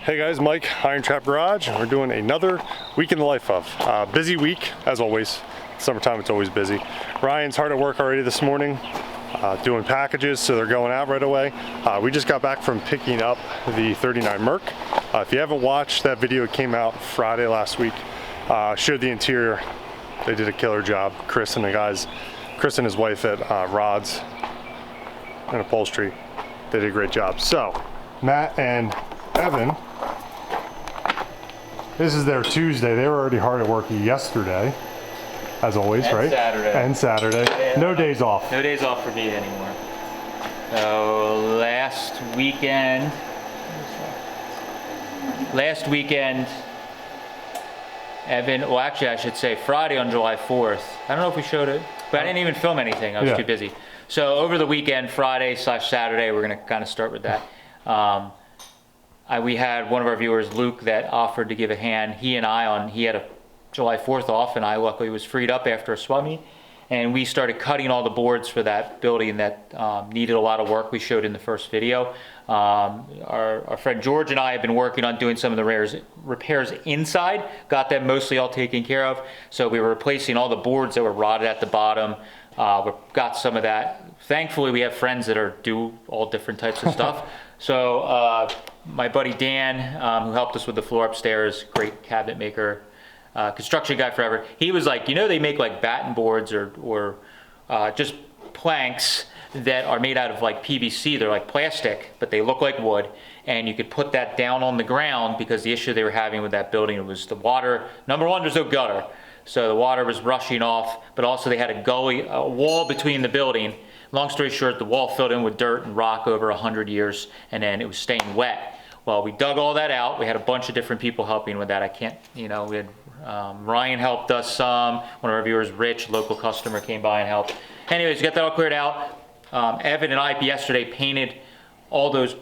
Hey guys, Mike, IronTrap Garage, and we're doing another week in the life of. Busy week, as always. Summertime, it's always busy. Ryan's hard at work already this morning, doing packages, so they're going out right away. We just got back from picking up the 39 Merc. If you haven't watched that video, it came out Friday last week. Showed the interior. They did a killer job. Chris and his wife at Rods and Upholstery, they did a great job. So, Matt and Evan, this is their Tuesday. They were already hard at work yesterday, as always, and right? Saturday. And Saturday. Yeah. No days off. No days off for me anymore. So last weekend, Evan, well actually I should say Friday on July 4th. I don't know if we showed it, but I didn't even film anything. I was too busy. So over the weekend, Friday/Saturday, we're gonna kind of start with that. We had one of our viewers, Luke, that offered to give a hand. He had a July 4th off, and I luckily was freed up after a swap meet. And we started cutting all the boards for that building that needed a lot of work. We showed in the first video. Our friend George and I have been working on doing some of the repairs inside, got them mostly all taken care of. So we were replacing all the boards that were rotted at the bottom. We got some of that. Thankfully, we have friends that do all different types of stuff. So my buddy Dan, who helped us with the floor upstairs, great cabinet maker, construction guy forever. He was like, you know, they make like batten boards or just planks that are made out of like PVC. They're like plastic, but they look like wood. And you could put that down on the ground because the issue they were having with that building was the water. Number one, there's no gutter. So the water was rushing off, but also they had a wall between the building. Long story short, the wall filled in with dirt and rock over 100 years, and then it was staying wet. Well, we dug all that out. We had a bunch of different people helping with that. We had Ryan helped us some. One of our viewers, Rich, local customer, came by and helped. Anyways, we got that all cleared out. Evan and I yesterday painted all those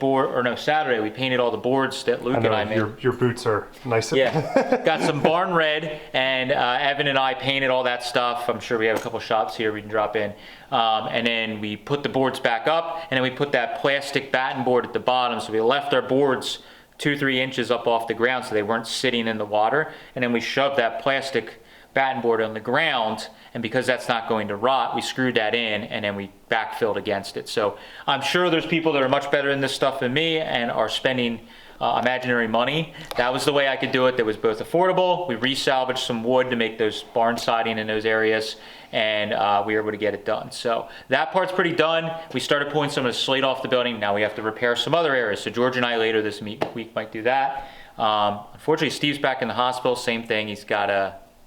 Saturday we painted all the boards that Luke and I made. Your boots are nice. Yeah, got some barn red, and Evan and I painted all that stuff. I'm sure we have a couple shops here we can drop in. And then we put the boards back up, and then we put that plastic batten board at the bottom. So we left our boards 2-3 inches up off the ground so they weren't sitting in the water. And then we shoved that plastic batten board on the ground, and because that's not going to rot, we screwed that in and then we backfilled against it. So I'm sure there's people that are much better in this stuff than me and are spending imaginary money. That was the way I could do it. That was both affordable. We resalvaged some wood to make those barn siding in those areas, and we were able to get it done. So that part's pretty done. We started pulling some of the slate off the building. Now we have to repair some other areas. So George and I later this week might do that. Unfortunately, Steve's back in the hospital. Same thing. He's got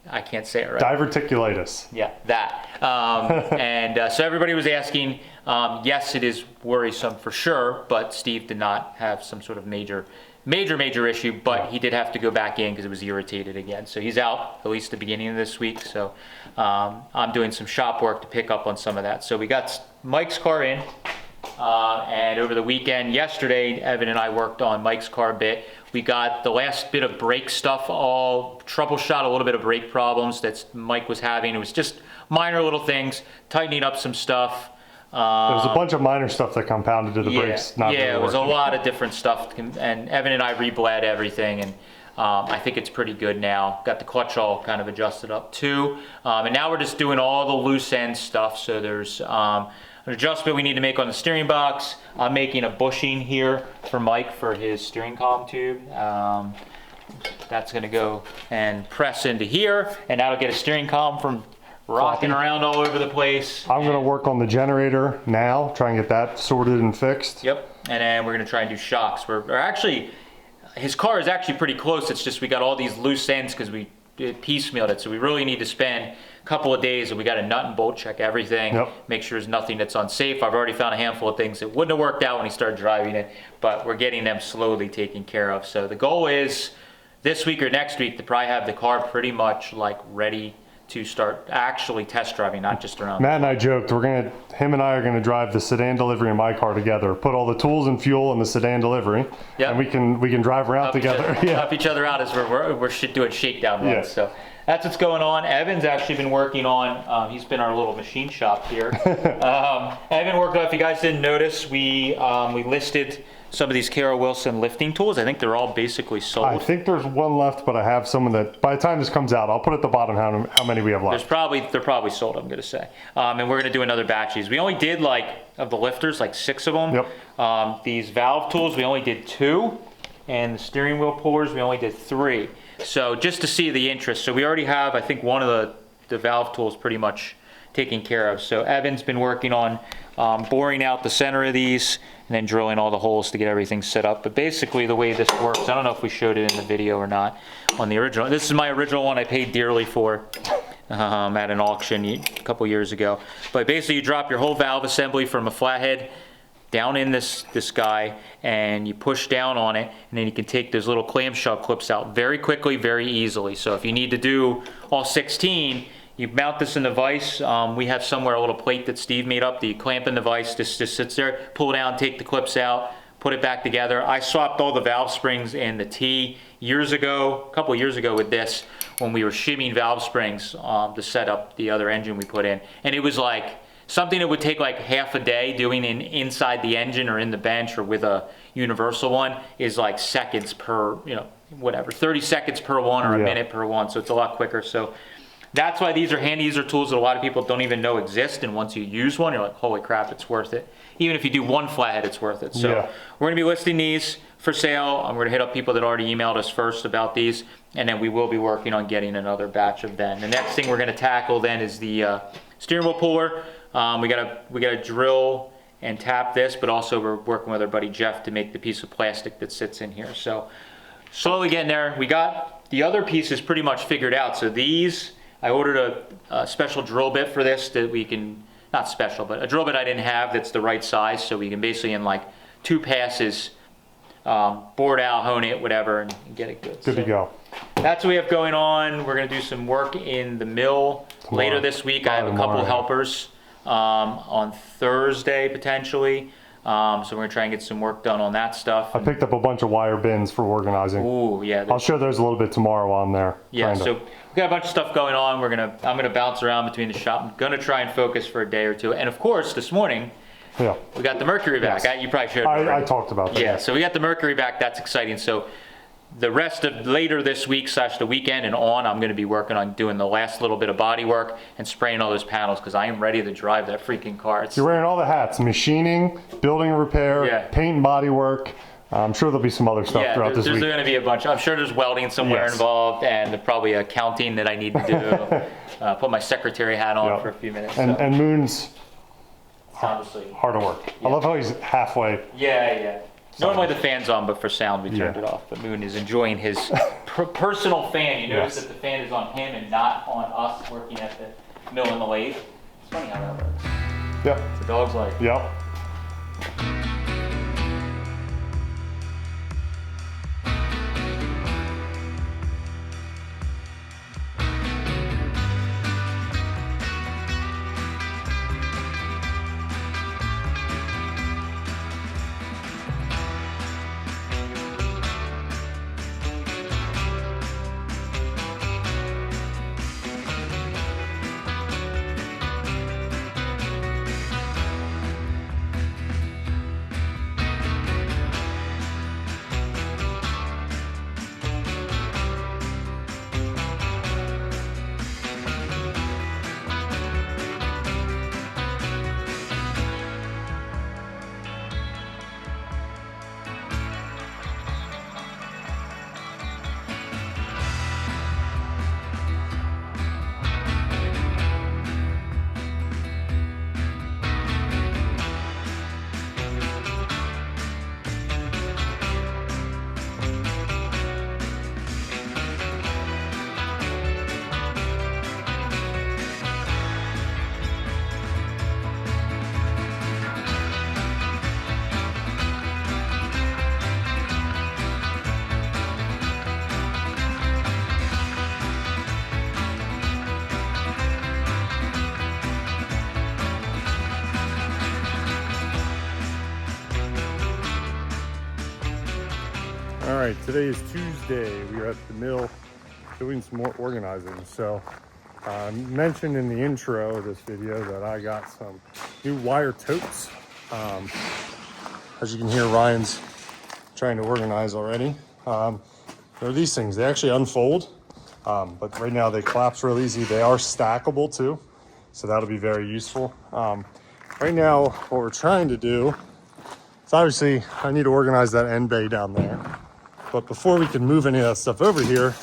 I can't say it right. Diverticulitis. Yeah, that. So everybody was asking, yes, it is worrisome for sure, but Steve did not have some sort of major issue, but he did have to go back in because it was irritated again. So he's out at least the beginning of this week. So I'm doing some shop work to pick up on some of that. So we got Mike's car in. And over the weekend, yesterday, Evan and I worked on Mike's car a bit. We got the last bit of brake stuff all troubleshot, a little bit of brake problems that Mike was having. It was just minor little things, tightening up some stuff. There was a bunch of minor stuff that compounded to the brakes. It was a lot of different stuff. And Evan and I rebled everything, and I think it's pretty good now. Got the clutch all kind of adjusted up too. And now we're just doing all the loose end stuff. So there's an adjustment we need to make on the steering box. I'm making a bushing here for Mike for his steering column tube. That's gonna go and press into here, and that'll get a steering column from rocking around all over the place. I'm gonna work on the generator now, try and get that sorted and fixed. Yep, and then we're gonna try and do shocks. His car is actually pretty close. It's just we got all these loose ends because we piecemealed it, so we really need to spend a couple of days, and we got to nut and bolt check everything, make sure there's nothing that's unsafe. I've already found a handful of things that wouldn't have worked out when he started driving it, but we're getting them slowly taken care of. So the goal is this week or next week to probably have the car pretty much like ready to start actually test driving, not just around. Matt and I joked him and I are gonna drive the Sedan delivery in my car together. Put all the tools and fuel in the Sedan delivery, and we can drive around together. Help each other out as we're doing shakedown runs. So that's what's going on. Evan's actually been working on. He's been our little machine shop here. Evan worked on. If you guys didn't notice, we listed some of these K.R. Wilson lifting tools. I think they're all basically sold. I think there's one left, but I have some that, by the time this comes out, I'll put at the bottom how many we have left. They're probably sold, I'm going to say. And we're going to do another batch of these. We only did, like, of the lifters, like 6 of them. Yep. These valve tools, we only did 2. And the steering wheel pullers, we only did 3. So just to see the interest. So we already have, I think, one of the valve tools pretty much taken care of. So Evan's been working on boring out the center of these and then drilling all the holes to get everything set up. But basically the way this works, I don't know if we showed it in the video or not on the original. This is my original one I paid dearly for at an auction a couple years ago. But basically you drop your whole valve assembly from a flathead down in this guy, and you push down on it, and then you can take those little clamshell clips out very quickly, very easily. So if you need to do all 16, you mount this in the vise. We have somewhere a little plate that Steve made up that you clamp in the vise, just sits there, pull down, take the clips out, put it back together. I swapped all the valve springs and the T a couple years ago with this, when we were shimming valve springs to set up the other engine we put in. And it was like something that would take like half a day doing inside the engine or in the bench or with a universal one is like seconds per, 30 seconds per one or a minute per one. So it's a lot quicker. So that's why these are handy. These are tools that a lot of people don't even know exist. And once you use one, you're like, holy crap, it's worth it. Even if you do one flathead, it's worth it. So we're going to be listing these for sale. I'm going to hit up people that already emailed us first about these. And then we will be working on getting another batch of them. The next thing we're going to tackle then is the steering wheel puller. We gotta drill and tap this, but also we're working with our buddy Jeff to make the piece of plastic that sits in here. So slowly getting there. We got the other pieces pretty much figured out. So these, I ordered a special drill bit for this that we can, not special, but a drill bit I didn't have that's the right size, so we can basically in like 2 passes board out, hone it, whatever, and get it good. Good to go. That's what we have going on. We're gonna do some work in the mill later this week. I have a couple helpers on Thursday potentially. So we're gonna try and get some work done on that stuff. I picked up a bunch of wire bins for organizing. Ooh, yeah. I'll show those a little bit tomorrow while I'm there. Yeah, so we got a bunch of stuff going on. I'm gonna bounce around between the shop. I'm gonna try and focus for a day or two. And of course, this morning, we got the Mercury back. You probably showed it. I talked about that. Yeah, so we got the Mercury back. That's exciting. So the rest of later this week / the weekend and on, I'm going to be working on doing the last little bit of body work and spraying all those panels because I am ready to drive that freaking car. You're wearing all the hats: machining, building repair, paint and body work. I'm sure there'll be some other stuff throughout this week. There's going to be a bunch. I'm sure there's welding somewhere involved, and probably accounting that I need to do. Put my secretary hat on for a few minutes. And Moon's obviously hard to work. I love how he's halfway. Yeah. Normally the fan's on, but for sound we turned it off. But Moon is enjoying his personal fan. You notice that the fan is on him and not on us working at the mill and the lathe. It's funny how that works. Yep. It's a dog's life. Yep. All right, today is Tuesday. We are at the mill doing some more organizing. So I mentioned in the intro of this video that I got some new wire totes. As you can hear, Ryan's trying to organize already. There are these things. They actually unfold, but right now they collapse real easy. They are stackable too, so that'll be very useful. Right now, what we're trying to do is obviously I need to organize that end bay down there. But before we can move any of that stuff over here,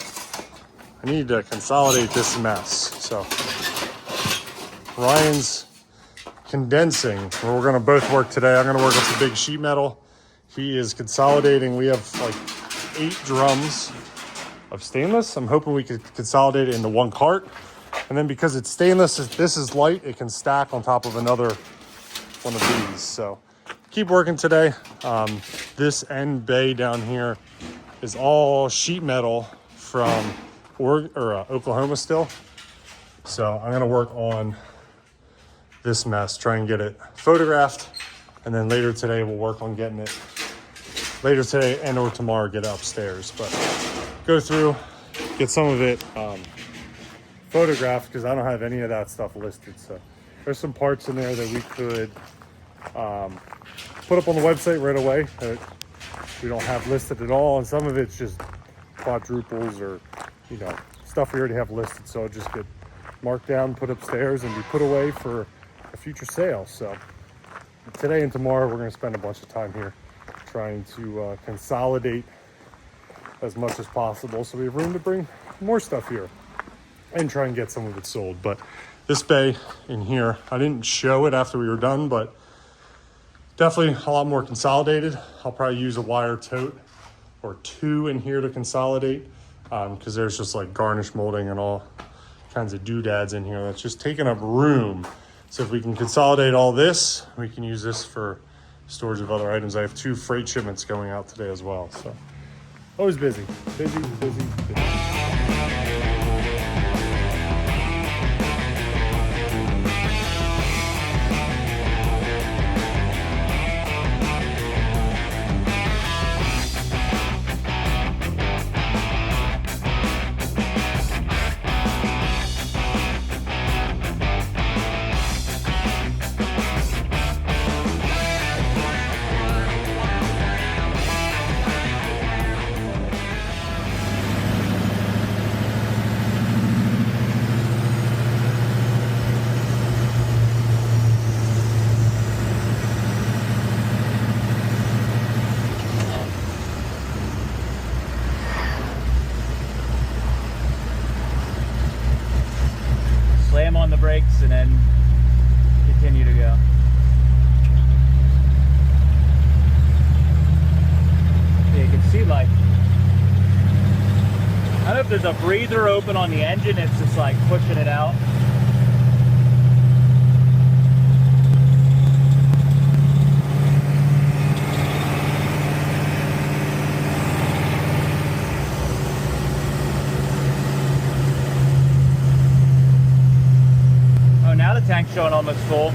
I need to consolidate this mess. So Ryan's condensing, where we're gonna both work today. I'm gonna work on some big sheet metal. He is consolidating. We have like 8 drums of stainless. I'm hoping we could consolidate it into one cart. And then because it's stainless, this is light, it can stack on top of another one of these. So keep working today. This end bay down here is all sheet metal from Oklahoma still. So I'm gonna work on this mess, try and get it photographed, and then later today we'll work on getting it later today and or tomorrow, get it upstairs. But go through, get some of it photographed, because I don't have any of that stuff listed. So there's some parts in there that we could put up on the website right away that we don't have listed at all, and some of it's just quadruples or stuff we already have listed, so it'll just get marked down, put upstairs, and be put away for a future sale. So today and tomorrow we're going to spend a bunch of time here trying to consolidate as much as possible so we have room to bring more stuff here and try and get some of it sold. But this bay in here, I didn't show it after we were done, but definitely a lot more consolidated. I'll probably use a wire tote or 2 in here to consolidate, because there's just like garnish molding and all kinds of doodads in here that's just taking up room. So if we can consolidate all this, we can use this for storage of other items. I have 2 freight shipments going out today as well. So always busy. Slam on the brakes and then continue to go. Yeah, you can see like, I don't know if there's a breather open on the engine, it's just like pushing it out. Now the tank's showing almost full.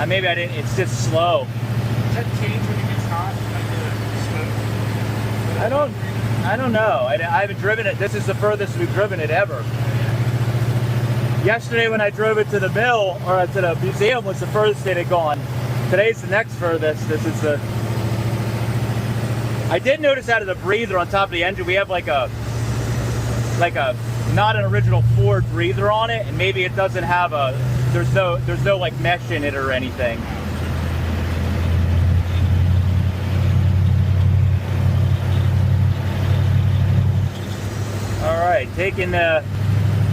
Maybe I didn't, it's just slow. Does that change when it gets hot? Like the smoke? I don't know. I haven't driven it. This is the furthest we've driven it ever. Yesterday when I drove it to the mill, or to the museum, was the furthest it had gone. Today's the next furthest. This is the... I did notice out of the breather on top of the engine, we have like a not an original Ford breather on it, and maybe it doesn't have a, there's no like mesh in it or anything. All right, taking the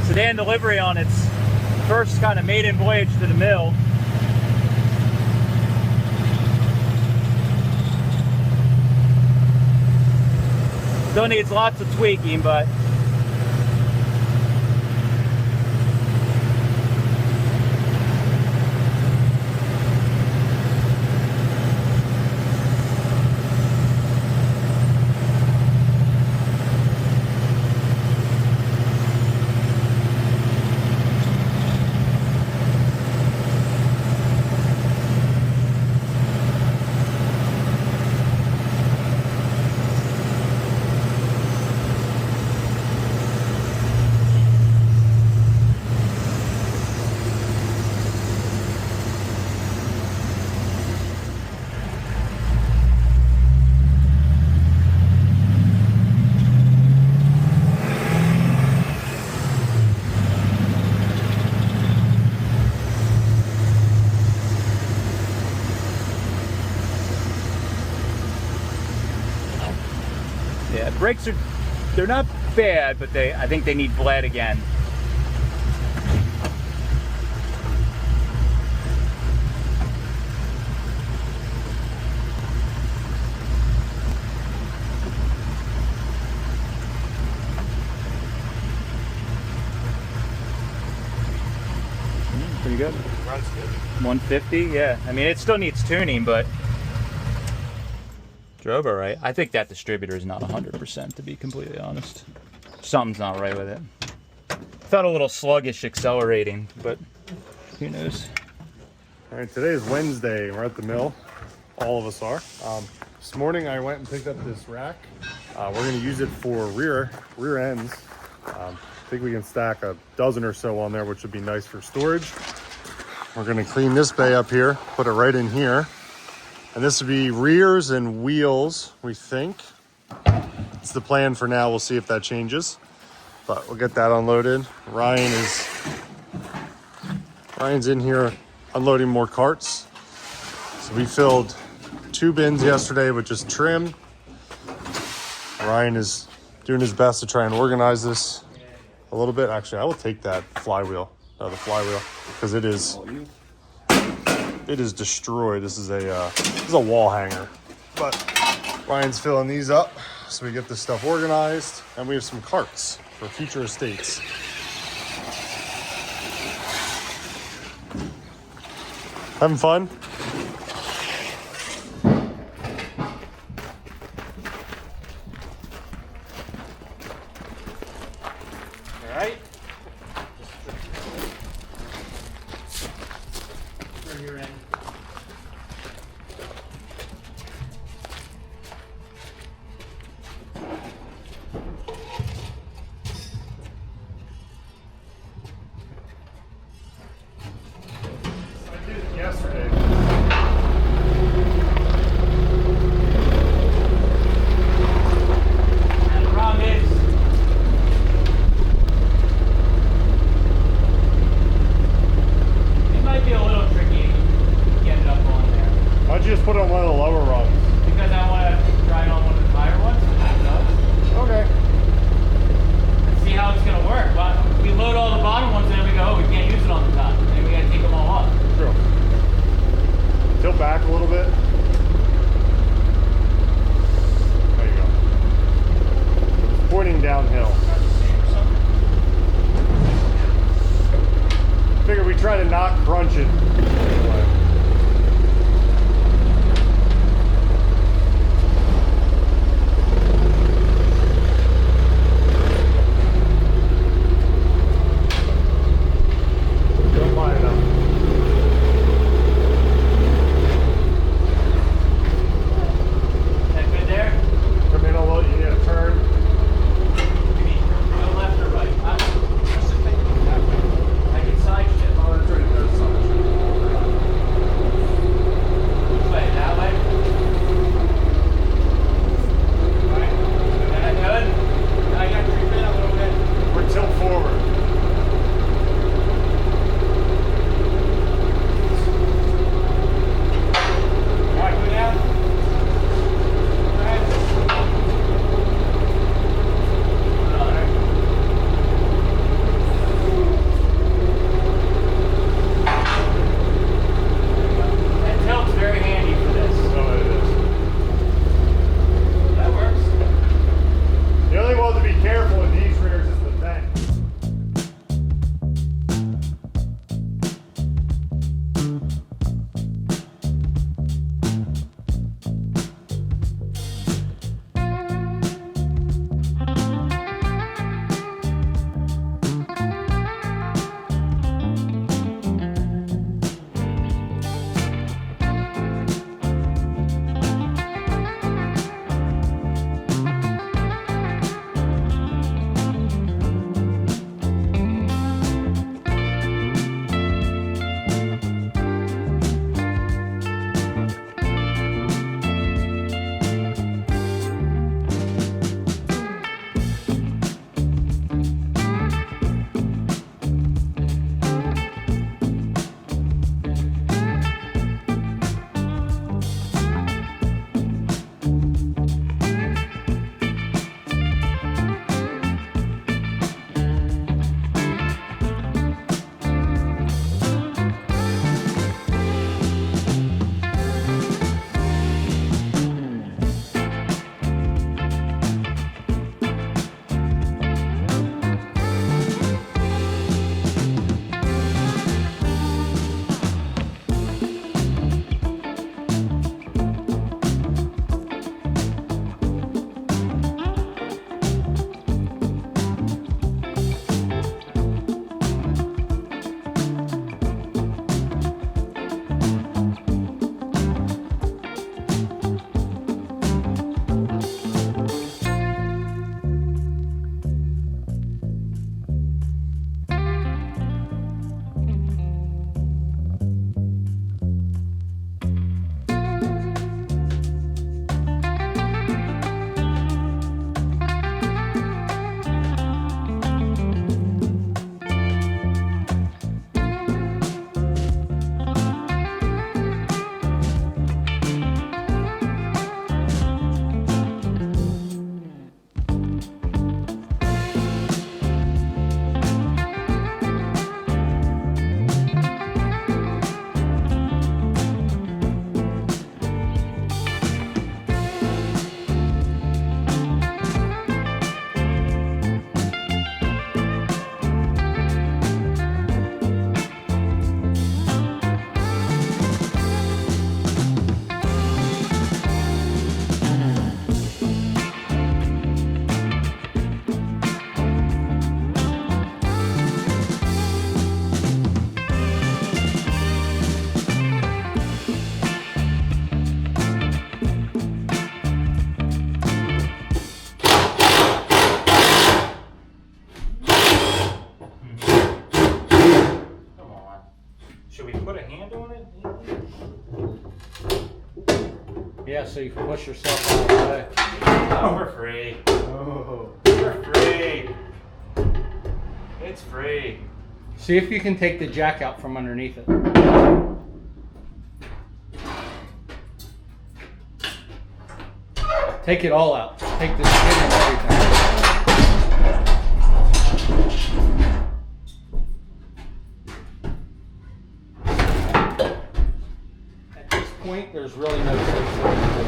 Sedan delivery on its first kind of maiden voyage to the mill. Still needs lots of tweaking, but Yeah, brakes they're not bad, but I think they need bled again. Pretty good. Runs good. 150, yeah. I mean, it still needs tuning, but drove all right. I think that distributor is not 100%, to be completely honest. Something's not right with it. Felt a little sluggish accelerating, but who knows? All right, today is Wednesday. We're at the mill. All of us are. This morning I went and picked up this rack. We're going to use it for rear ends. I think we can stack a dozen or so on there, which would be nice for storage. We're going to clean this bay up here, put it right in here. And this would be rears and wheels, we think. It's the plan for now. We'll see if that changes. But we'll get that unloaded. Ryan's in here unloading more carts. So we filled 2 bins yesterday with just trim. Ryan is doing his best to try and organize this a little bit. Actually, I will take that flywheel, the flywheel, because it is destroyed. This is a wall hanger. But Ryan's filling these up so we get this stuff organized, and we have some carts for future estates. Having fun? All right. Where you're in. I did it yesterday. And the problem is, it might be a little tricky to get it up on there. Why don't you just put it on one of the lower rungs? Because I want to try it on one of the higher ones. Okay. And see how it's going to work. Well, we load all the bottom ones and then we go, oh, we can't use it on the top. Then we got to take them all off. True. Tilt back a little bit. There you go. Pointing downhill. Figure we try to not crunch it. Don't line it up. That good there? Come in a little, you need a turn. You mean go left or right? I can side shift. Oh, that's right, there's some. Yeah, so you can push yourself out of the way. Oh, we're free. Oh. We're free. It's free. See if you can take the jack out from underneath it. Take it all out. Take the skin and everything. At this point, there's really no safe way to do it.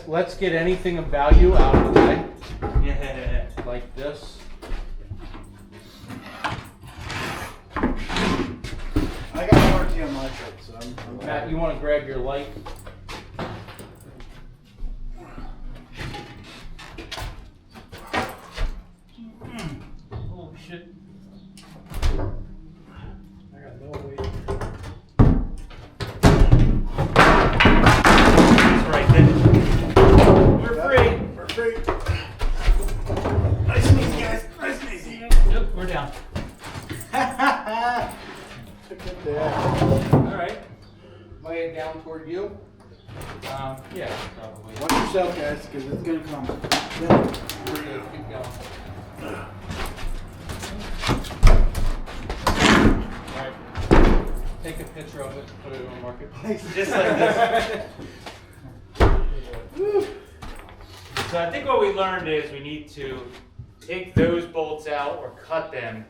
Let's get anything of value out of the way. Yeah. Like this. I got warranty on my truck, so I'm Matt, you want to grab your light? Oh shit. I got no weight. That's right, then. We're free. We're free. Nice and easy, guys. Nice and easy. Yep, we're down. Took it there. All right. Lay it down toward you. Yeah, probably. Watch yourself, guys, because it's gonna come. Keep going. Alright. Take a picture of it and put it on Marketplace. Just like this. So I think what we learned is we need to take those bolts out or cut them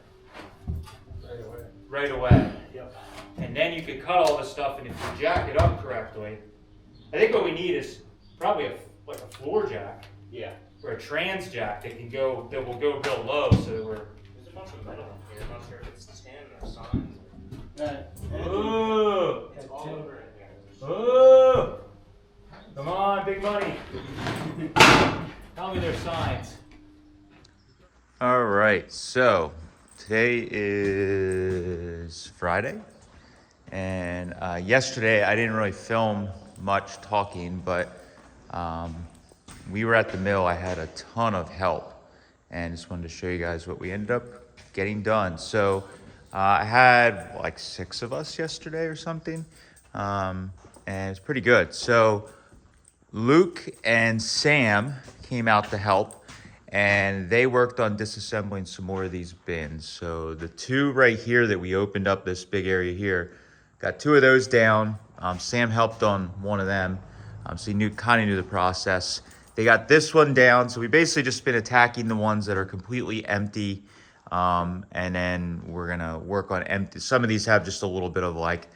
right away. Yep. And then you can cut all the stuff, and if you jack it up correctly, I think what we need is probably like a floor jack. Yeah. Or a trans jack that will go real low, so that we're. There's a bunch of metal in here. I'm not sure if it's tin or signs. Ooh! It's all over in here. Ooh! Come on, big money. Tell me their signs. All right, so today is Friday, and yesterday I didn't really film much talking, but we were at the mill. I had a ton of help, and just wanted to show you guys what we ended up getting done. So I had like 6 of us yesterday or something, and it's pretty good. So Luke and Sam came out to help, and they worked on disassembling some more of these bins. So the 2 right here that we opened up, this big area here, got 2 of those down. Sam helped on one of them, so he kind of knew the process. They got this one down, so we basically just been attacking the ones that are completely empty, and then we're gonna work on empty. Some of these have just a little bit of like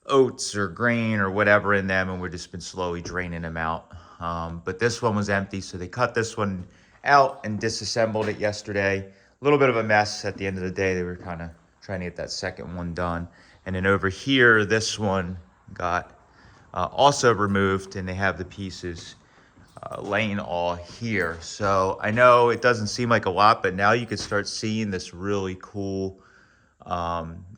oats or grain or whatever in them, and we've just been slowly draining them out. But this one was empty, so they cut this one out and disassembled it yesterday. A little bit of a mess at the end of the day. They were kind of trying to get that second one done. And then over here, this one got also removed, and they have the pieces laying all here. So I know it doesn't seem like a lot, but now you can start seeing this really cool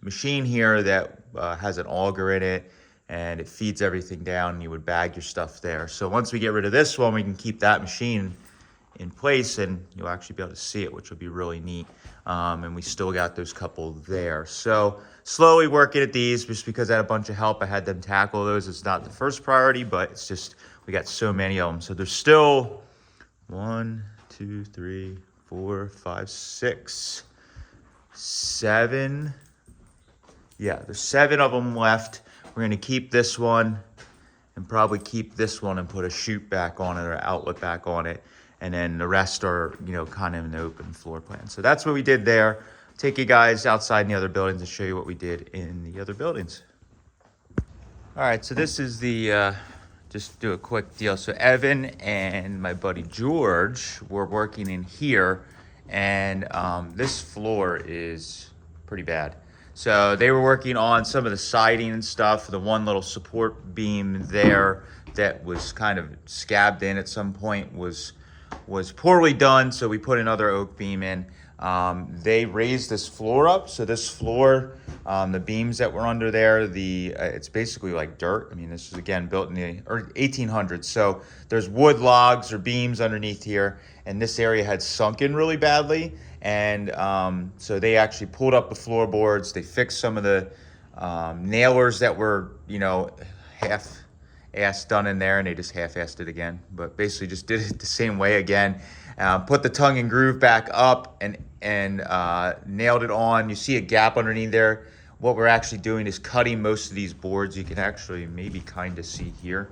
machine here that has an auger in it, and it feeds everything down, and you would bag your stuff there. So once we get rid of this one, we can keep that machine in place, and you'll actually be able to see it, which will be really neat. And we still got those couple there. So slowly working at these, just because I had a bunch of help, I had them tackle those. It's not the first priority, but it's just, we got so many of them. So there's still 1, 2, 3, 4, 5, 6, 7. Yeah, there's 7 of them left. We're gonna keep this one and probably keep this one and put a chute back on it or outlet back on it. And then the rest are, kind of in the open floor plan. So that's what we did there. Take you guys outside in the other buildings and show you what we did in the other buildings. All right, so this is the, just do a quick deal. So Evan and my buddy George were working in here, and this floor is pretty bad. So they were working on some of the siding and stuff. The one little support beam there that was kind of scabbed in at some point was poorly done, so we put another oak beam in. They raised this floor up, so this floor, the beams that were under there, it's basically like dirt. I mean, this was again built in the 1800s, so there's wood logs or beams underneath here, and this area had sunk in really badly, and so they actually pulled up the floorboards. They fixed some of the nailers that were, half-assed done in there, and they just half-assed it again. But basically just did it the same way again. Put the tongue and groove back up and nailed it on. You see a gap underneath there. What we're actually doing is cutting most of these boards. You can actually maybe kind of see here.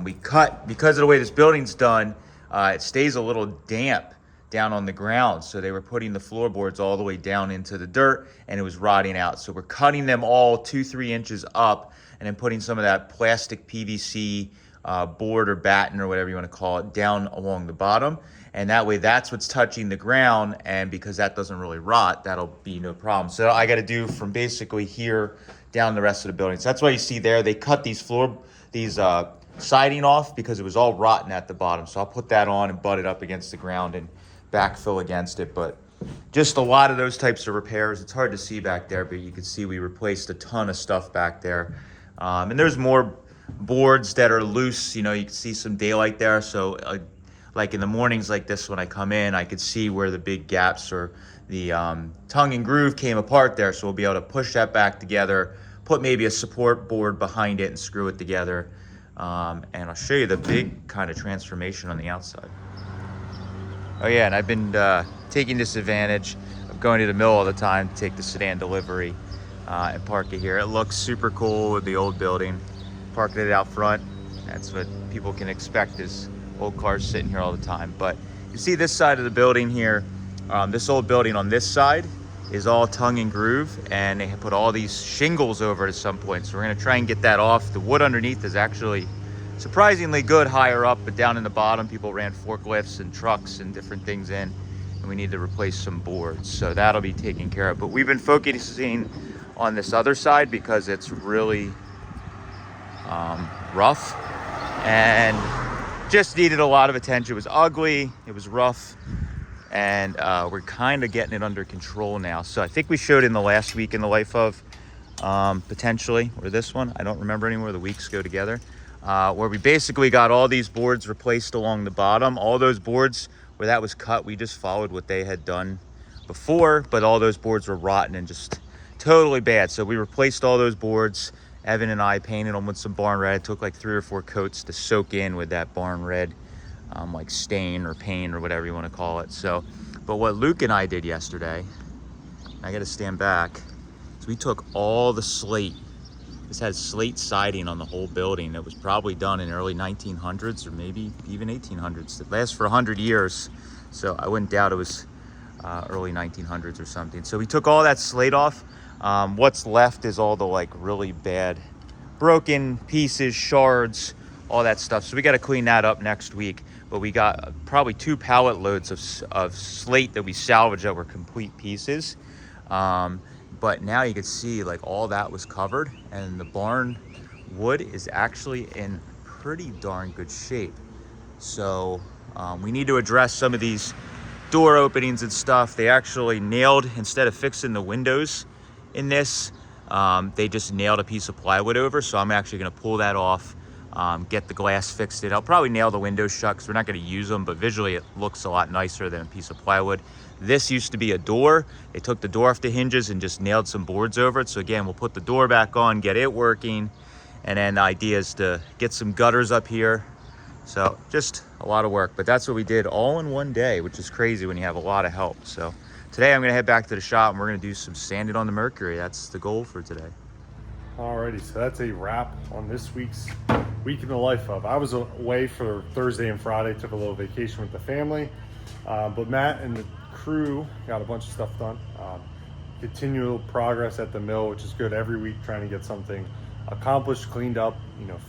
We cut, because of the way this building's done, it stays a little damp down on the ground. So they were putting the floorboards all the way down into the dirt, and it was rotting out. So we're cutting them all 2-3 inches up, and then putting some of that plastic PVC board or batten or whatever you want to call it down along the bottom. And that way that's what's touching the ground, and because that doesn't really rot, that'll be no problem. So I got to do from basically here down the rest of the building. So that's why you see there, they cut these siding off because it was all rotten at the bottom. So I'll put that on and butt it up against the ground and backfill against it. But just a lot of those types of repairs. It's hard to see back there, but you can see we replaced a ton of stuff back there. And there's more boards that are loose. You can see some daylight there. So like in the mornings like this, when I come in, I could see where the big gaps or the tongue and groove came apart there. So we'll be able to push that back together, put maybe a support board behind it and screw it together. And I'll show you the big kind of transformation on the outside. Oh yeah, and I've been taking this advantage of going to the mill all the time to take the Sedan delivery and park it here. It looks super cool with the old building. Parking it out front. That's what people can expect, is old cars sitting here all the time. But you see this side of the building here, this old building on this side is all tongue and groove, and they have put all these shingles over it at some point. So we're gonna try and get that off. The wood underneath is actually surprisingly good higher up, but down in the bottom, people ran forklifts and trucks and different things in, and we need to replace some boards. So that'll be taken care of. But we've been focusing on this other side because it's really rough and just needed a lot of attention. It was ugly, it was rough, and we're kind of getting it under control now. So I think we showed in the last week in the life of, potentially, or this one, I don't remember anymore, the weeks go together, where we basically got all these boards replaced along the bottom. All those boards where that was cut, we just followed what they had done before, but all those boards were rotten and just totally bad. So we replaced all those boards. Evan and I painted them with some barn red. It took like 3 or 4 coats to soak in with that barn red, like stain or paint or whatever you want to call it. So, but what Luke and I did yesterday, I got to stand back, is we took all the slate. This had slate siding on the whole building. It was probably done in early 1900s or maybe even 1800s. It lasts for 100 years. So I wouldn't doubt it was early 1900s or something. So we took all that slate off. What's left is all the like really bad broken pieces, shards, all that stuff. So we got to clean that up next week. But we got probably 2 pallet loads of slate that we salvaged that were complete pieces. But now you can see like all that was covered, and the barn wood is actually in pretty darn good shape. So we need to address some of these door openings and stuff. They actually nailed, instead of fixing the windows in this, they just nailed a piece of plywood over. So I'm actually going to pull that off, get the glass fixed. I'll probably nail the windows shut because we're not going to use them, but visually it looks a lot nicer than a piece of plywood. This used to be a door. They took the door off the hinges and just nailed some boards over it. So again, we'll put the door back on, get it working, and then the idea is to get some gutters up here. So just a lot of work, but that's what we did all in one day, which is crazy when you have a lot of help. So today I'm gonna head back to the shop and we're gonna do some sanding on the Mercury. That's the goal for today. Alrighty, so that's a wrap on this week's Week in the Life of. I was away for Thursday and Friday, took a little vacation with the family, but Matt and the crew got a bunch of stuff done. Continual progress at the mill, which is good. Every week trying to get something accomplished, cleaned up,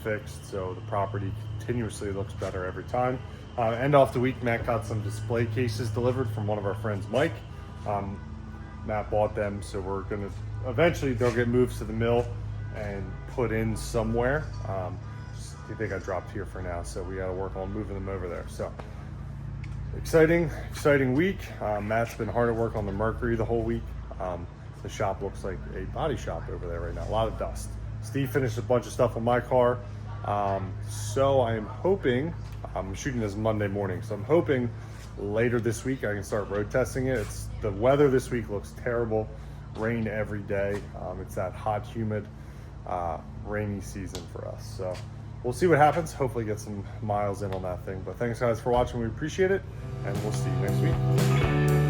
fixed, so the property continuously looks better every time. End off the week, Matt got some display cases delivered from one of our friends, Mike. Matt bought them, so we're gonna eventually they'll get moved to the mill and put in somewhere. I think I dropped here for now, so we got to work on moving them over there. So exciting week. Matt's been hard at work on the Mercury the whole week. The shop looks like a body shop over there right now. A lot of dust. Steve finished a bunch of stuff on my car. So I am hoping, I'm shooting this Monday morning, so I'm hoping later this week I can start road testing it. The weather this week looks terrible. rain every day. It's that hot, humid, rainy season for us. So we'll see what happens. Hopefully get some miles in on that thing. But thanks guys for watching. We appreciate it, and we'll see you next week.